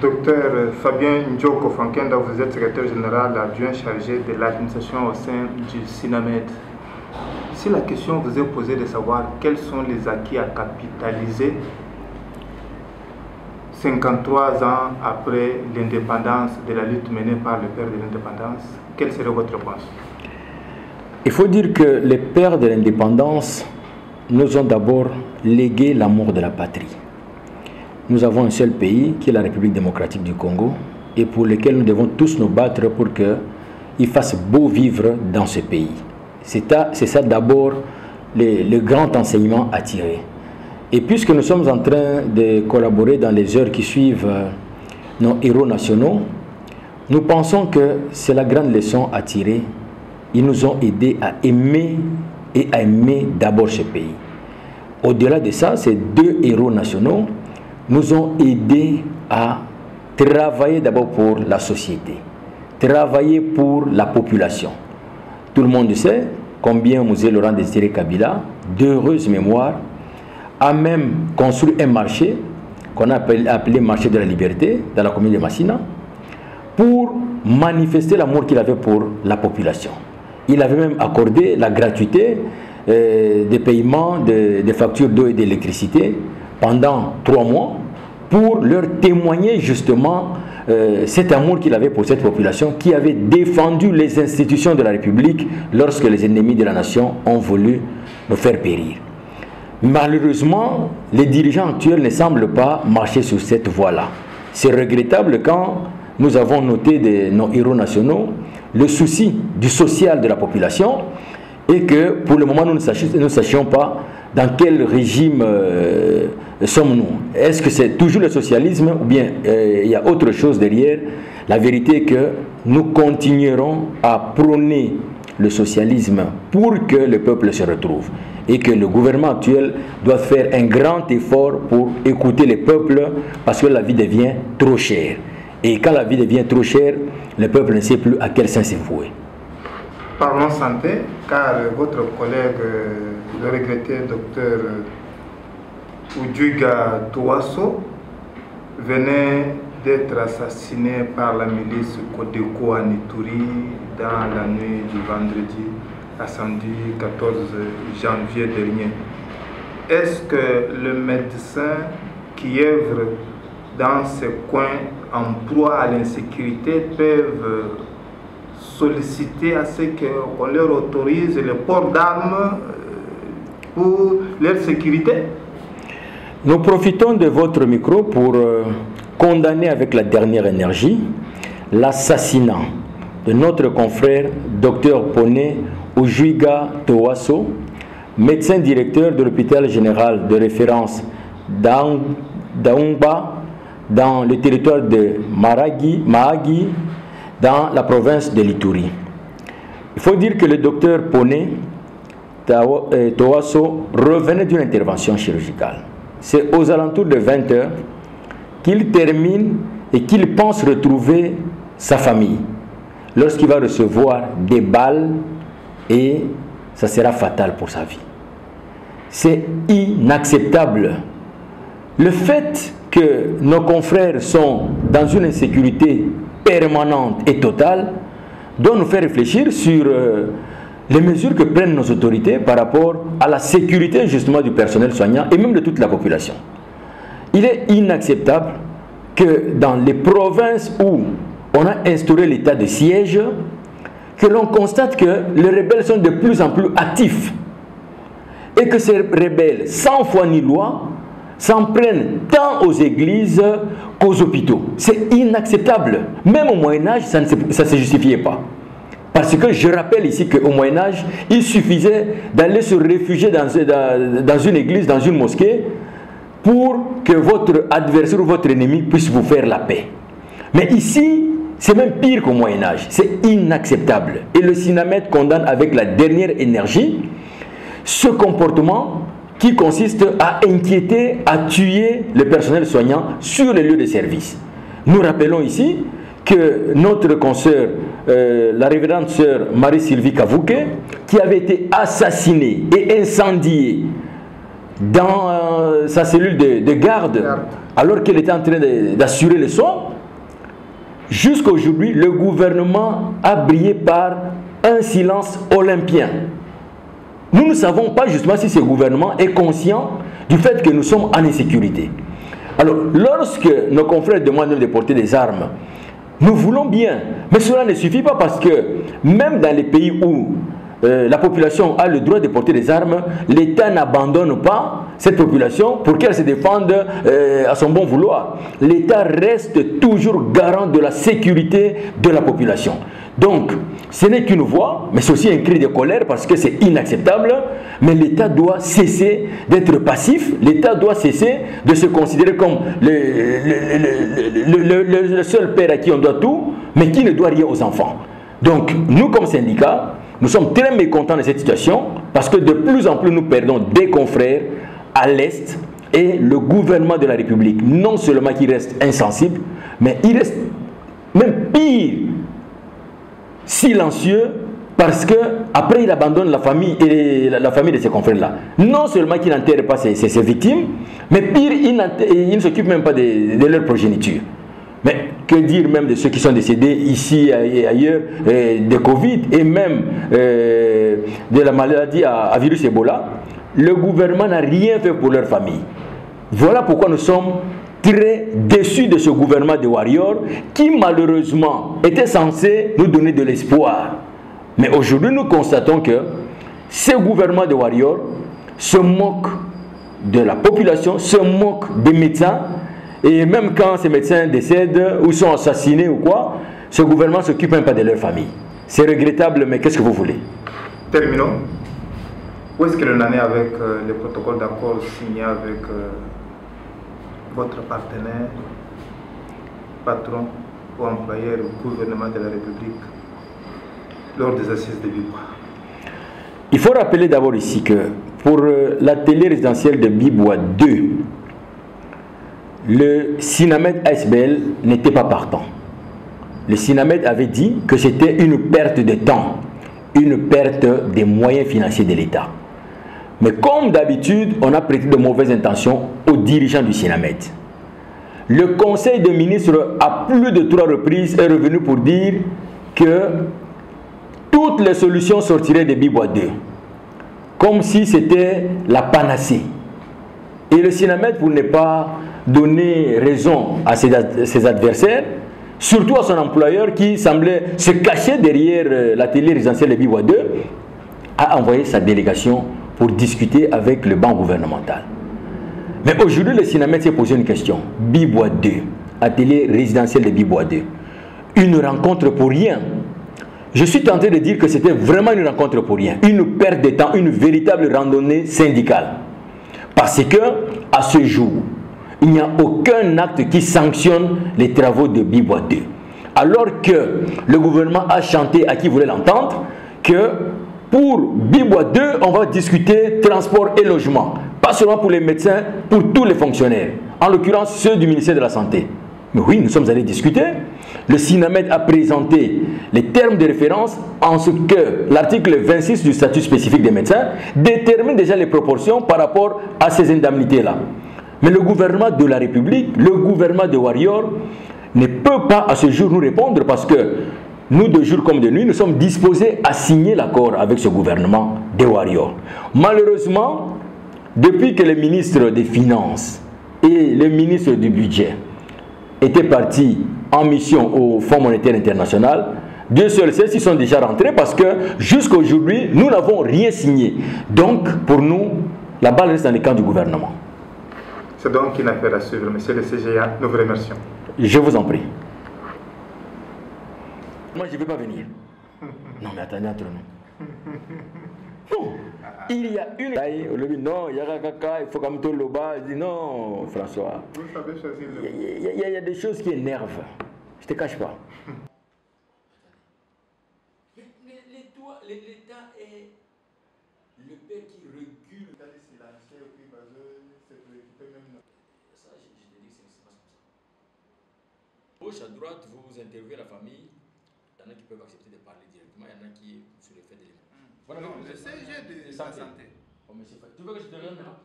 Docteur Fabien Ndioko Fankenda, vous êtes secrétaire général adjoint chargé de l'administration au sein du SINAMED. Si la question vous est posée de savoir quels sont les acquis à capitaliser 53 ans après l'indépendance, de la lutte menée par le père de l'indépendance, quelle serait votre réponse? Il faut dire que les pères de l'indépendance nous ont d'abord légué l'amour de la patrie. Nous avons un seul pays qui est la République démocratique du Congo et pour lequel nous devons tous nous battre pour qu'il fasse beau vivre dans ce pays. C'est ça d'abord le grand enseignement à tirer. Et puisque nous sommes en train de collaborer dans les heures qui suivent nos héros nationaux, nous pensons que c'est la grande leçon à tirer. Ils nous ont aidés à aimer et à aimer d'abord ce pays. Au-delà de ça, ces deux héros nationaux nous ont aidés à travailler d'abord pour la société, travailler pour la population. Tout le monde sait combien Mosée Laurent Désiré Kabila, d'heureuse mémoire, a même construit un marché qu'on a appelé marché de la liberté dans la commune de Massina pour manifester l'amour qu'il avait pour la population. Il avait même accordé la gratuité des paiements des factures d'eau et d'électricité pendant 3 mois pour leur témoigner justement cet amour qu'il avait pour cette population qui avait défendu les institutions de la République lorsque les ennemis de la nation ont voulu nous faire périr. Malheureusement, les dirigeants actuels ne semblent pas marcher sur cette voie-là. C'est regrettable quand nous avons noté de nos héros nationaux le souci du social de la population et que pour le moment nous ne sachions pas dans quel régime sommes-nous. Est-ce que c'est toujours le socialisme ou bien il y a autre chose derrière? La vérité est que nous continuerons à prôner le socialisme pour que le peuple se retrouve et que le gouvernement actuel doit faire un grand effort pour écouter les peuples parce que la vie devient trop chère. Et quand la vie devient trop chère, le peuple ne sait plus à quel sens se vouer. Parlons santé, car votre collègue, le regretté docteur Ujuiga Touasso, venait d'être assassiné par la milice Kodeko à Ituri dans la nuit du vendredi à samedi 14 janvier dernier. Est-ce que le médecin qui œuvre dans ces coins en proie à l'insécurité peuvent solliciter à ce qu'on leur autorise le port d'armes pour leur sécurité? Nous profitons de votre micro pour condamner avec la dernière énergie l'assassinat de notre confrère Dr Poné Ujuiga Touasso, médecin directeur de l'hôpital général de référence d'Aoumba dans le territoire de Mahagi dans la province de l'Ituri. Il faut dire que le docteur Poné Touasso revenait d'une intervention chirurgicale. C'est aux alentours de 20 h qu'il termine et qu'il pense retrouver sa famille lorsqu'il va recevoir des balles et ça sera fatal pour sa vie. C'est inacceptable. Le fait que nos confrères sont dans une insécurité permanente et totale doit nous faire réfléchir sur les mesures que prennent nos autorités par rapport à la sécurité justement du personnel soignant et même de toute la population. Il est inacceptable que dans les provinces où on a instauré l'état de siège, que l'on constate que les rebelles sont de plus en plus actifs et que ces rebelles, sans foi ni loi, s'en prennent tant aux églises qu'aux hôpitaux. C'est inacceptable. Même au Moyen-Âge, ça ne se justifiait pas. Parce que je rappelle ici qu'au Moyen-Âge, il suffisait d'aller se réfugier dans une église, dans une mosquée, pour que votre adversaire ou votre ennemi puisse vous faire la paix. Mais ici, c'est même pire qu'au Moyen-Âge. C'est inacceptable. Et le SINAMED condamne avec la dernière énergie ce comportement qui consiste à inquiéter, à tuer le personnel soignant sur les lieux de service. Nous rappelons ici que notre consoeur, la révérende sœur Marie-Sylvie Kavouke, qui avait été assassinée et incendiée dans sa cellule de garde, alors qu'elle était en train d'assurer les soins, Jusqu'à aujourd'hui, le gouvernement a brillé par un silence olympien. Nous ne savons pas justement si ce gouvernement est conscient du fait que nous sommes en insécurité. Alors, lorsque nos confrères demandent de porter des armes, nous voulons bien, mais cela ne suffit pas parce que même dans les pays où la population a le droit de porter des armes, l'État n'abandonne pas cette population pour qu'elle se défende à son bon vouloir. L'État reste toujours garant de la sécurité de la population. Donc, ce n'est qu'une voix, mais c'est aussi un cri de colère parce que c'est inacceptable. Mais l'État doit cesser d'être passif. L'État doit cesser de se considérer comme le seul père à qui on doit tout, mais qui ne doit rien aux enfants. Donc, nous, comme syndicat, nous sommes très mécontents de cette situation parce que de plus en plus, nous perdons des confrères à l'Est et le gouvernement de la République, non seulement qui reste insensible, mais il reste même pire, silencieux, parce que après il abandonne la famille et la famille de ses confrères-là. Non seulement qu'il n'enterre pas ses victimes, mais pire, il ne s'occupe même pas de leur progéniture. Mais que dire même de ceux qui sont décédés ici et ailleurs de Covid et même de la maladie à virus Ebola? Le gouvernement n'a rien fait pour leur famille. Voilà pourquoi nous sommes très déçus de ce gouvernement de Warriors qui malheureusement était censé nous donner de l'espoir. Mais aujourd'hui nous constatons que ce gouvernement de Warriors se moque de la population, se moque des médecins. Et même quand ces médecins décèdent ou sont assassinés ou quoi, ce gouvernement ne s'occupe même pas de leur famille. C'est regrettable, mais qu'est-ce que vous voulez? Terminons. Où est-ce que l'on en est avec les protocoles d'accord signés avec votre partenaire, patron ou employeur au gouvernement de la République lors des assises de Biboua? Il faut rappeler d'abord ici que pour l'atelier résidentiel de Biboua 2, le Sinamed ASBL n'était pas partant. Le Sinamed avait dit que c'était une perte de temps, une perte des moyens financiers de l'État. Mais comme d'habitude, on a prêté de mauvaises intentions aux dirigeants du Sinamed. Le Conseil des ministres, à plus de 3 reprises, est revenu pour dire que toutes les solutions sortiraient de Biboua 2, comme si c'était la panacée. Et le Sinamed, pour ne pas donner raison à ses adversaires, surtout à son employeur qui semblait se cacher derrière l'atelier résidentiel de Biboua 2, a envoyé sa délégation pour discuter avec le banc gouvernemental. Mais aujourd'hui, le Sinamed s'est posé une question. Biboua 2, atelier résidentiel de Biboua 2. Une rencontre pour rien. Je suis tenté de dire que c'était vraiment une rencontre pour rien. Une perte de temps, une véritable randonnée syndicale. Parce que, à ce jour, il n'y a aucun acte qui sanctionne les travaux de Biboua 2. Alors que le gouvernement a chanté à qui voulait l'entendre que pour Biboua 2, on va discuter transport et logement. Pas seulement pour les médecins, pour tous les fonctionnaires. En l'occurrence, ceux du ministère de la Santé. Mais oui, nous sommes allés discuter. Le Sinamed a présenté les termes de référence en ce que l'article 26 du statut spécifique des médecins détermine déjà les proportions par rapport à ces indemnités-là. Mais le gouvernement de la République, le gouvernement de Warriors, ne peut pas à ce jour nous répondre parce que nous, de jour comme de nuit, nous sommes disposés à signer l'accord avec ce gouvernement de Warriors. Malheureusement, depuis que le ministre des Finances et le ministre du Budget étaient partis en mission au Fonds monétaire international, Dieu seul sait s'ils sont déjà rentrés parce que jusqu'à aujourd'hui, nous n'avons rien signé. Donc, pour nous, la balle reste dans les camps du gouvernement. C'est donc une affaire à suivre, monsieur le CGA. Nous vous remercions. Je vous en prie. Moi, je ne vais pas venir. Non, mais attendez entre nous. Non. Il y a une... Non, il y a caca, il faut quand même tout le bas. Je dis non, François. Vous savez choisir le... Il y a des choses qui énervent. Je ne te cache pas. L'État est le père qui recule. L'État est silencieux et puis va se préoccuper même. Ça, je te dis que c'est pas comme ça. Gauche à droite, vous interviewez la famille. Il y en a qui peuvent accepter de parler directement, il y en a qui sur le fait de... Non, le CG de la santé. Oh, mais tu veux que je te donne là?